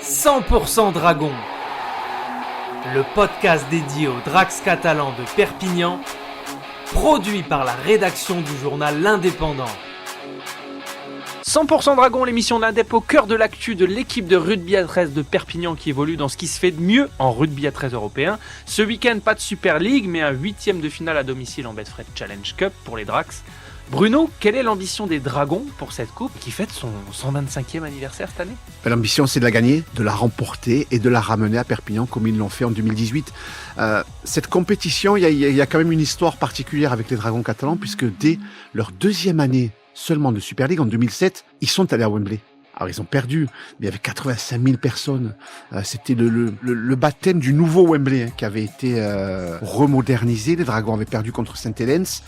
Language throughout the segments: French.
100% Dragon, le podcast dédié aux Drax catalans de Perpignan, produit par la rédaction du journal L'Indépendant. 100% Dragon, l'émission d'Indep au cœur de l'actu de l'équipe de rugby à 13 de Perpignan qui évolue dans ce qui se fait de mieux en rugby à 13 européen. Ce week-end, pas de Super League, mais un 8e de finale à domicile en Betfred Challenge Cup pour les Drax. Bruno, quelle est l'ambition des Dragons pour cette coupe qui fête son 125e anniversaire cette année ? L'ambition, c'est de la gagner, de la remporter et de la ramener à Perpignan comme ils l'ont fait en 2018. Cette compétition, il y a quand même une histoire particulière avec les Dragons catalans puisque dès leur deuxième année seulement de Super League, en 2007, ils sont allés à Wembley. Alors ils ont perdu, mais il y avait 85 000 personnes. C'était le baptême du nouveau Wembley qui avait été remodernisé. Les Dragons avaient perdu contre Saint-Helens.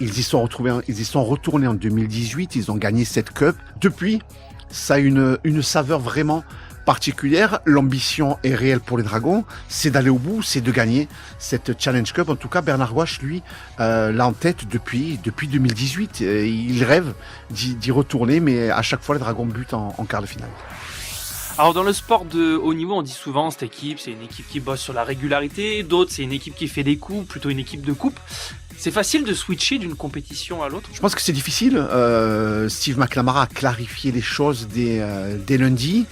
Ils y sont retournés en 2018, ils ont gagné cette cup. Depuis, ça a une saveur vraiment particulière. L'ambition est réelle pour les Dragons, c'est d'aller au bout, c'est de gagner cette Challenge Cup. En tout cas, Bernard Gouache, lui, l'a en tête depuis 2018. Il rêve d'y retourner, mais à chaque fois, les Dragons butent en quart de finale. Alors dans le sport de haut niveau, on dit souvent cette équipe, c'est une équipe qui bosse sur la régularité, d'autres c'est une équipe qui fait des coups, plutôt une équipe de coupe. C'est facile de switcher d'une compétition à l'autre ? Je pense que c'est difficile. Steve McNamara a clarifié les choses dès lundi.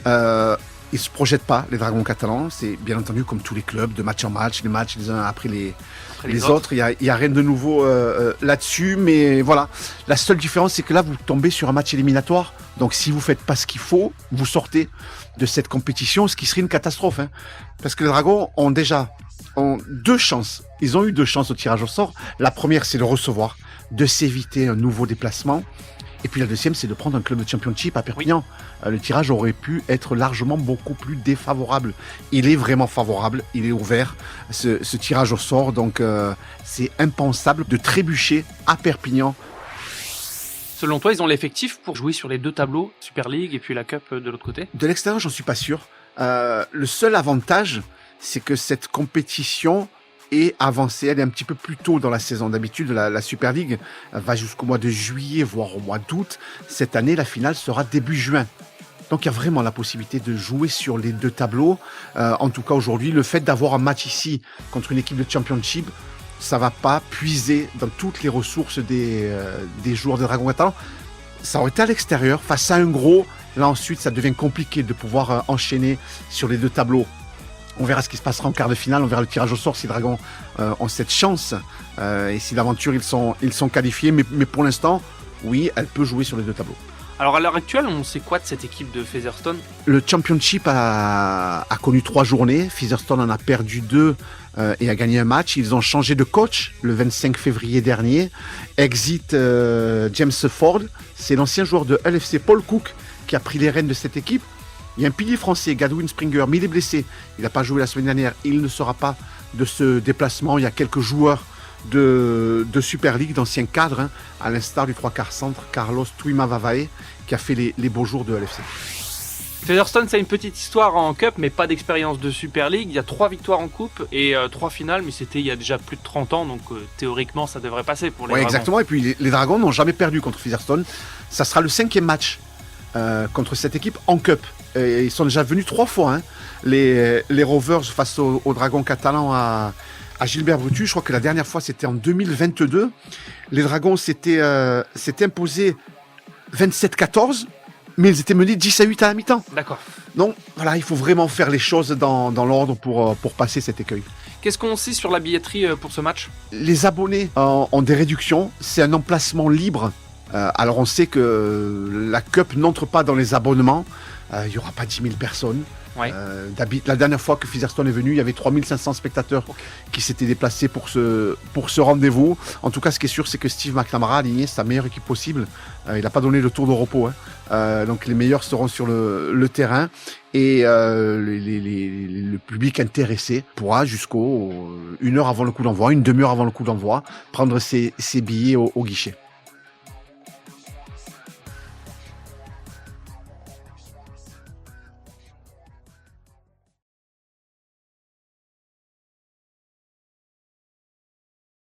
Ils ne se projettent pas, les Dragons catalans. C'est bien entendu comme tous les clubs, de match en match, les matchs les uns après les autres. Il y a rien de nouveau là-dessus. Mais voilà, la seule différence, c'est que là, vous tombez sur un match éliminatoire. Donc si vous ne faites pas ce qu'il faut, vous sortez de cette compétition, ce qui serait une catastrophe. Parce que les Dragons ont deux chances. Ils ont eu deux chances au tirage au sort. La première, c'est de recevoir, de s'éviter un nouveau déplacement. Et puis la deuxième, c'est de prendre un club de championship à Perpignan. Le tirage aurait pu être largement beaucoup plus défavorable. Il est vraiment favorable, il est ouvert, ce tirage au sort. Donc c'est impensable de trébucher à Perpignan. Selon toi, ils ont l'effectif pour jouer sur les deux tableaux, Super League et puis la Cup de l'autre côté ? De l'extérieur, j'en suis pas sûr. Le seul avantage, c'est que cette compétition est avancée. Elle est un petit peu plus tôt dans la saison. D'habitude, la Super League va jusqu'au mois de juillet, voire au mois d'août. Cette année, la finale sera début juin. Donc, il y a vraiment la possibilité de jouer sur les deux tableaux. En tout cas, aujourd'hui, le fait d'avoir un match ici contre une équipe de Championship, ça va pas puiser dans toutes les ressources des joueurs de Dragons catalans. Ça aurait été à l'extérieur, face à un gros. Là, ensuite, ça devient compliqué de pouvoir enchaîner sur les deux tableaux. On verra ce qui se passera en quart de finale, on verra le tirage au sort si les Dragons ont cette chance et si d'aventure ils sont qualifiés. Mais pour l'instant, oui, elle peut jouer sur les deux tableaux. Alors à l'heure actuelle, on sait quoi de cette équipe de Featherstone ? Le Championship a connu 3 journées. Featherstone en a perdu 2 et a gagné un match. Ils ont changé de coach le 25 février dernier. Exit James Ford, c'est l'ancien joueur de LFC Paul Cook qui a pris les rênes de cette équipe. Il y a un pilier français, Gadwin Springer, mais il est blessé. Il n'a pas joué la semaine dernière. Il ne sera pas de ce déplacement. Il y a quelques joueurs de Super League, d'anciens cadres, à l'instar du 3/4 centre, Carlos Tuimavavae, qui a fait les beaux jours de LFC. Featherstone, c'est une petite histoire en Cup, mais pas d'expérience de Super League. Il y a 3 victoires en Coupe et 3 finales, mais c'était il y a déjà plus de 30 ans, donc théoriquement, ça devrait passer pour les Dragons. Exactement, et puis les Dragons n'ont jamais perdu contre Featherstone. Ça sera le 5e match contre cette équipe en Cup. Et ils sont déjà venus 3 fois, les Rovers face aux Dragons catalans à Gilbert Brutus. Je crois que la dernière fois, c'était en 2022. Les Dragons s'étaient imposés 27-14, mais ils étaient menés 10-8 à la mi-temps. D'accord. Donc voilà, il faut vraiment faire les choses dans l'ordre pour passer cet écueil. Qu'est-ce qu'on sait sur la billetterie pour ce match ? Les abonnés ont des réductions. C'est un emplacement libre. Alors on sait que la Cup n'entre pas dans les abonnements. Il n'y aura pas 10 000 personnes. Ouais. La dernière fois que Featherstone est venu, il y avait 3500 spectateurs qui s'étaient déplacés pour ce rendez-vous. En tout cas, ce qui est sûr, c'est que Steve McNamara a aligné sa meilleure équipe possible. Il n'a pas donné le tour de repos. Donc les meilleurs seront sur le terrain. Et le public intéressé pourra jusqu'au 1 heure avant le coup d'envoi, une demi-heure avant le coup d'envoi, prendre ses billets au guichet.